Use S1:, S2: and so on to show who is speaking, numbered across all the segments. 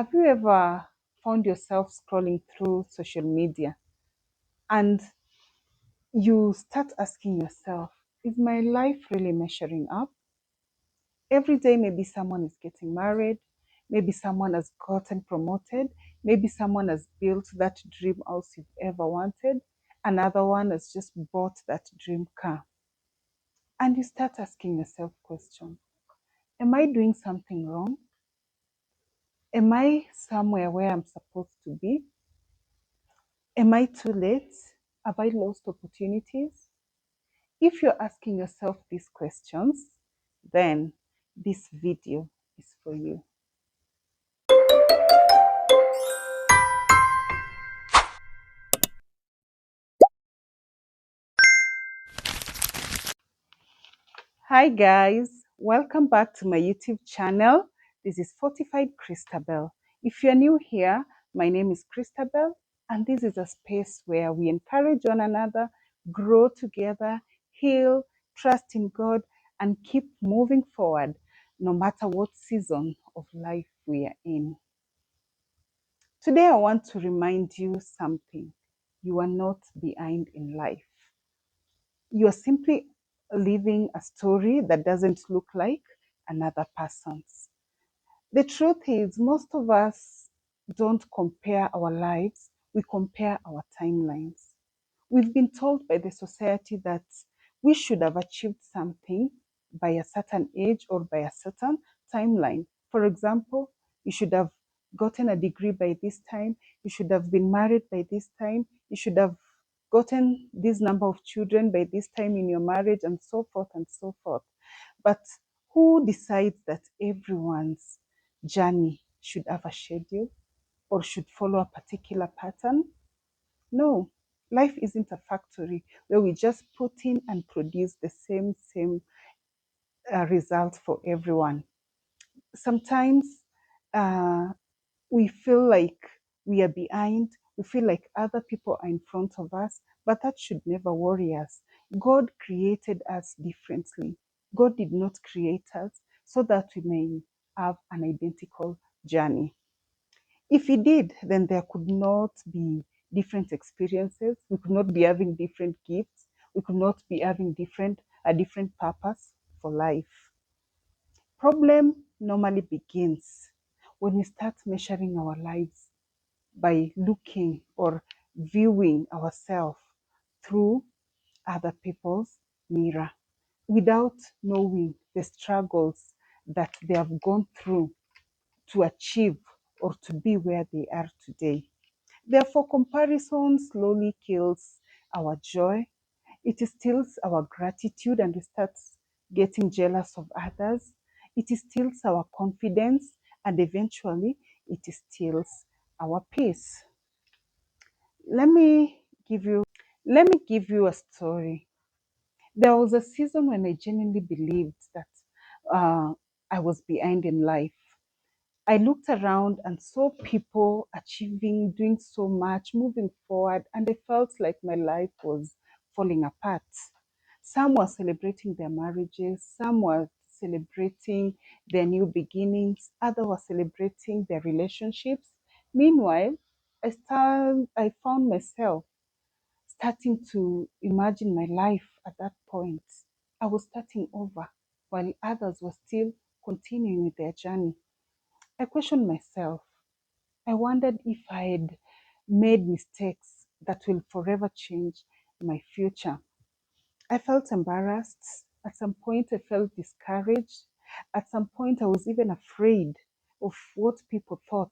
S1: Have you ever found yourself scrolling through social media and you start asking yourself, is my life really measuring up? Every day, maybe someone is getting married, maybe someone has gotten promoted, maybe someone has built that dream house you've ever wanted, another one has just bought that dream car. And you start asking yourself questions. Am I doing something wrong? Am I somewhere where I'm supposed to be? Am I too late? Have I lost opportunities? If you're asking yourself these questions, then this video is for you. Hi guys, welcome back to my YouTube channel. This is Fortified Christabel. If you're new here, my name is Christabel, and this is a space where we encourage one another, grow together, heal, trust in God, and keep moving forward no matter what season of life we are in. Today I want to remind you something. You are not behind in life. You are simply living a story that doesn't look like another person's. The truth is, most of us don't compare our lives, we compare our timelines. We've been told by the society that we should have achieved something by a certain age or by a certain timeline. For example, you should have gotten a degree by this time, you should have been married by this time, you should have gotten this number of children by this time in your marriage, and so forth and so forth. But who decides that everyone's journey should have a schedule or should follow a particular pattern? No, life isn't a factory where we just put in and produce the same result for everyone. Sometimes uh, we feel like we are behind, we feel like other people are in front of us, but that should never worry us. God created us differently. God did not create us so that we may have an identical journey. If He did, then there could not be different experiences. We could not be having different gifts. We could not be having a different purpose for life. Problem normally begins when we start measuring our lives by looking or viewing ourselves through other people's mirror without knowing the struggles that they have gone through to achieve or to be where they are today. Therefore, comparison slowly kills our joy. It steals our gratitude and we start getting jealous of others. It steals our confidence and eventually it steals our peace. Let me give you a story. There was a season when I genuinely believed that I was behind in life. I looked around and saw people achieving, doing so much, moving forward, and I felt like my life was falling apart. Some were celebrating their marriages, some were celebrating their new beginnings, others were celebrating their relationships. Meanwhile, I found myself starting to imagine my life at that point. I was starting over while others were still continuing with their journey. I questioned myself. I wondered if I had made mistakes that will forever change my future. I felt embarrassed. At some point, I felt discouraged. At some point, I was even afraid of what people thought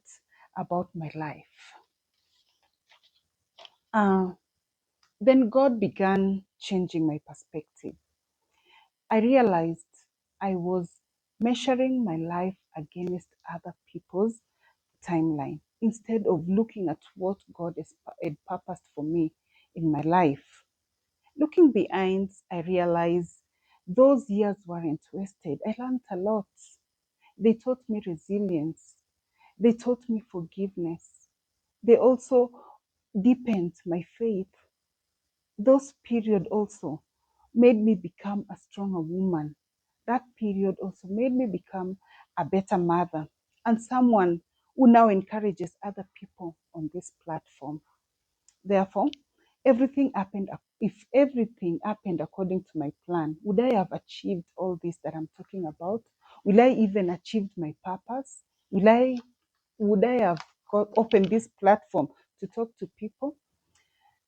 S1: about my life. Uh, then God began changing my perspective. I realized I was measuring my life against other people's timeline instead of looking at what God had purposed for me in my life. Looking behind, I realized those years weren't wasted. I learned a lot. They taught me resilience. They taught me forgiveness. They also deepened my faith. Those period also made me become a stronger woman. That period also made me become a better mother and someone who now encourages other people on this platform. Therefore, everything happened. If everything happened according to my plan, would I have achieved all this that I'm talking about? Will I even achieved my purpose? Would I have opened this platform to talk to people?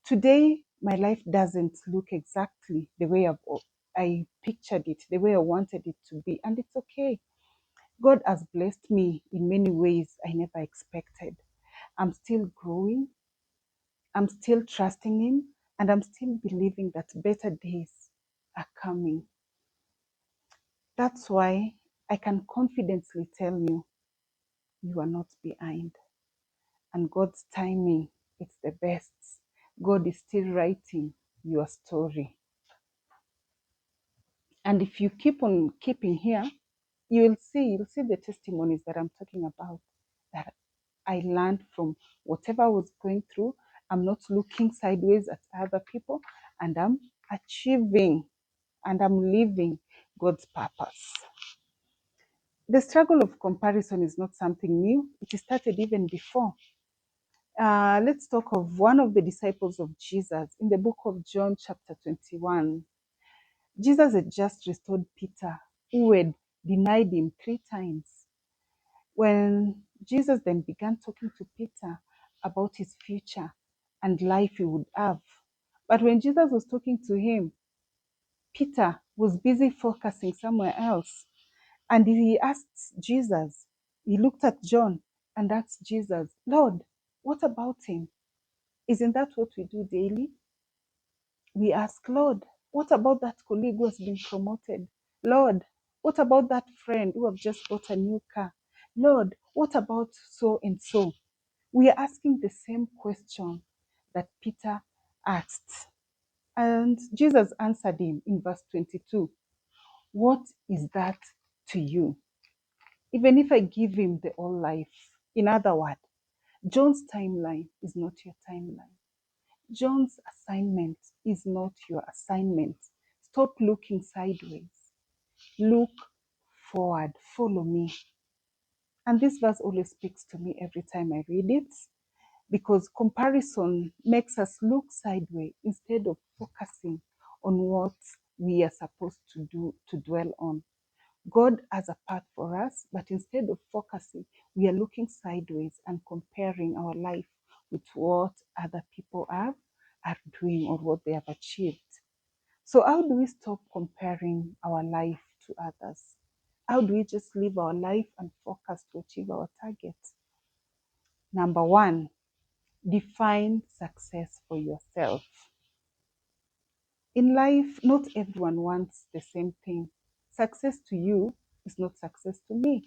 S1: Today, my life doesn't look exactly the way I pictured it, the way I wanted it to be, and it's okay. God has blessed me in many ways I never expected. I'm still growing, I'm still trusting Him, and I'm still believing that better days are coming. That's why I can confidently tell you, you are not behind. And God's timing, it's the best. God is still writing your story. And if you keep on keeping here, you'll see the testimonies that I'm talking about, that I learned from whatever I was going through. I'm not looking sideways at other people, and I'm achieving and I'm living God's purpose. The struggle of comparison is not something new. It started even before. Let's talk of one of the disciples of Jesus in the book of John, chapter 21. Jesus had just restored Peter, who had denied him 3 times. When Jesus then began talking to Peter about his future and life he would have. But when Jesus was talking to him, Peter was busy focusing somewhere else. And he asked Jesus, he looked at John and asked Jesus, Lord, what about him? Isn't that what we do daily? We ask, Lord, what about that colleague who has been promoted? Lord, what about that friend who have just bought a new car? Lord, what about so and so? We are asking the same question that Peter asked. And Jesus answered him in verse 22. What is that to you? Even if I give him the whole life. In other words, John's timeline is not your timeline. John's assignment is not your assignment. Stop looking sideways. Look forward. Follow me. And this verse always speaks to me every time I read it, because comparison makes us look sideways instead of focusing on what we are supposed to do, to dwell on. God has a path for us, but instead of focusing, we are looking sideways and comparing our life with what other people are doing or what they have achieved. So, how do we stop comparing our life to others? How do we just live our life and focus to achieve our targets? Number one, define success for yourself. In life, not everyone wants the same thing. Success to you is not success to me.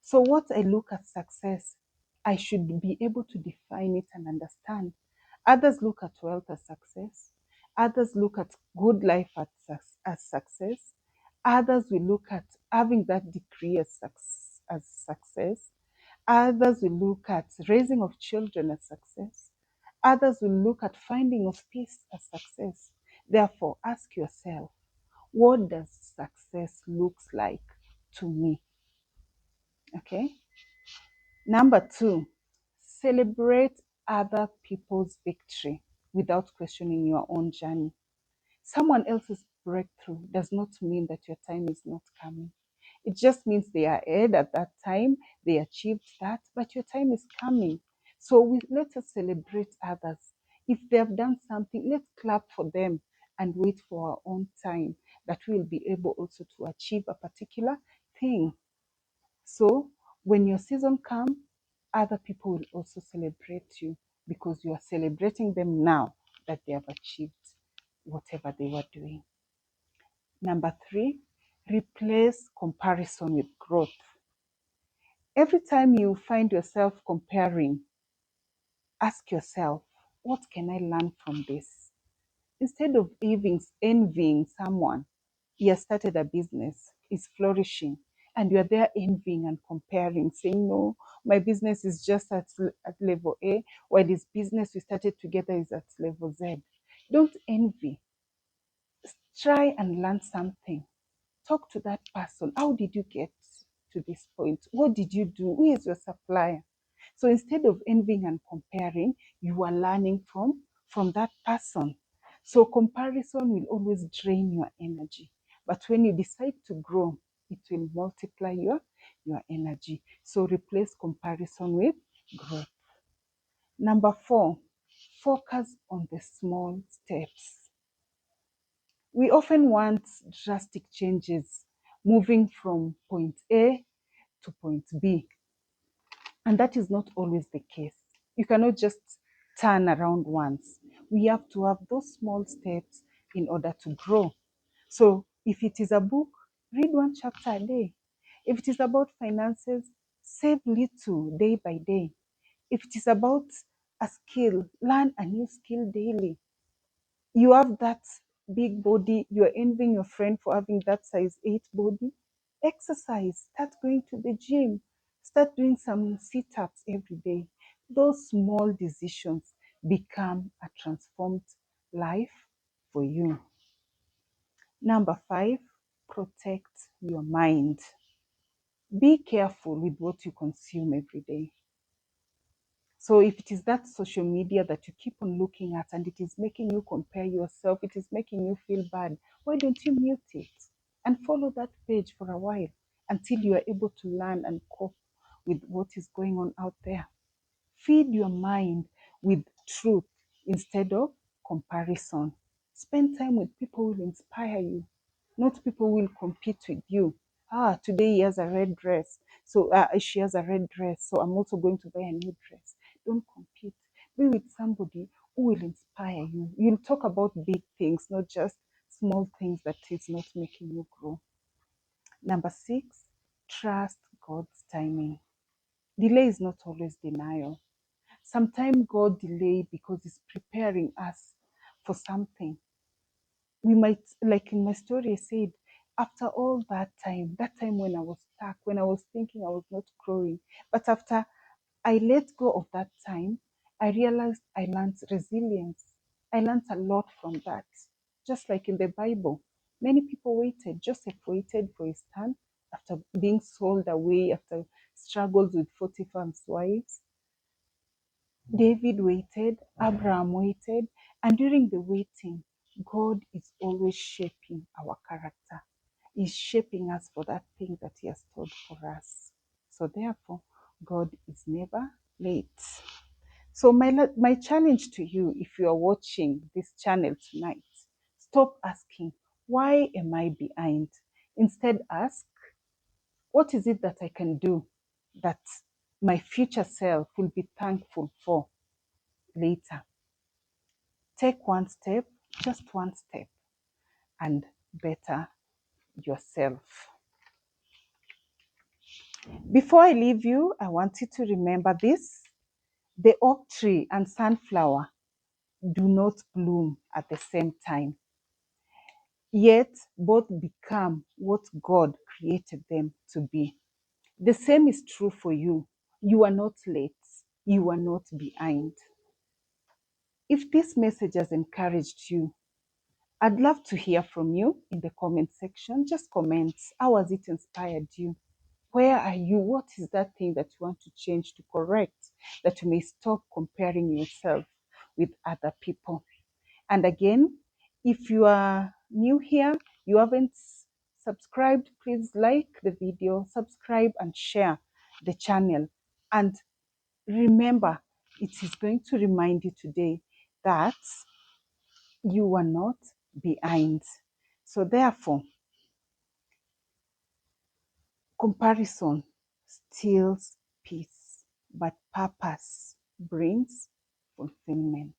S1: So, what I look at success, I should be able to define it and understand. Others look at wealth as success. Others look at good life as success. Others will look at having that degree as success. Others will look at raising of children as success. Others will look at finding of peace as success. Therefore, ask yourself, what does success looks like to me? Okay. Number two, celebrate other people's victory without questioning your own journey. Someone else's breakthrough does not mean that your time is not coming. It just means they are ahead at that time, they achieved that, but your time is coming. So let us celebrate others. If they have done something, let's clap for them and wait for our own time that we'll be able also to achieve a particular thing. So when your season comes, other people will also celebrate you because you are celebrating them now that they have achieved whatever they were doing. Number three, replace comparison with growth. Every time you find yourself comparing, ask yourself, what can I learn from this? Instead of envying someone, he has started a business, is flourishing, and you are there envying and comparing, saying, no, my business is just at level A, while this business we started together is at level Z. Don't envy. Try and learn something. Talk to that person. How did you get to this point? What did you do? Who is your supplier? So instead of envying and comparing, you are learning from that person. So comparison will always drain your energy. But when you decide to grow, it will multiply your energy. So replace comparison with growth. Number 4, focus on the small steps. We often want drastic changes, moving from point A to point B. And that is not always the case. You cannot just turn around once. We have to have those small steps in order to grow. So if it is a book, read one chapter a day. If it is about finances, save little day by day. If it is about a skill, learn a new skill daily. You have that big body, you're envying your friend for having that size 8 body. Exercise, start going to the gym, start doing some sit-ups every day. Those small decisions become a transformed life for you. Number 5, protect your mind. Be careful with what you consume every day. So if it is that social media that you keep on looking at and it is making you compare yourself, it is making you feel bad, why don't you mute it and follow that page for a while until you are able to learn and cope with what is going on out there? Feed your mind with truth instead of comparison. Spend time with people who will inspire you, not people who will compete with you. Today he has a red dress, so she has a red dress, so I'm also going to buy a new dress. Don't compete. Be with somebody who will inspire you. You'll talk about big things, not just small things that is not making you grow. Number 6, trust God's timing. Delay is not always denial. Sometimes God delay because He's preparing us for something. We might, like in my story, I said, after all that time when I was stuck, when I was thinking I was not growing, but after I let go of that time, I realized I learned resilience. I learned a lot from that. Just like in the Bible, many people waited. Joseph waited for his turn after being sold away, after struggles with Potiphar's wives. David waited, Abraham waited, and during the waiting, God is always shaping our character. He's shaping us for that thing that He has stored for us. So therefore, God is never late. So my challenge to you, if you are watching this channel tonight, stop asking, why am I behind? Instead ask, what is it that I can do that my future self will be thankful for later? Take one step, just one step, and better yourself. Before I leave you, I want you to remember this. The oak tree and sunflower do not bloom at the same time, yet both become what God created them to be. The same is true for you. You are not late. You are not behind. If this message has encouraged you, I'd love to hear from you in the comment section. Just comment. How has it inspired you? Where are you? What is that thing that you want to change, to correct, that you may stop comparing yourself with other people? And again, if you are new here, you haven't subscribed, please like the video, subscribe and share the channel. And remember, it is going to remind you today that you are not behind. So therefore, comparison steals peace, but purpose brings fulfillment.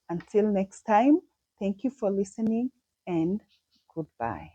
S1: Until next time, thank you for listening and goodbye.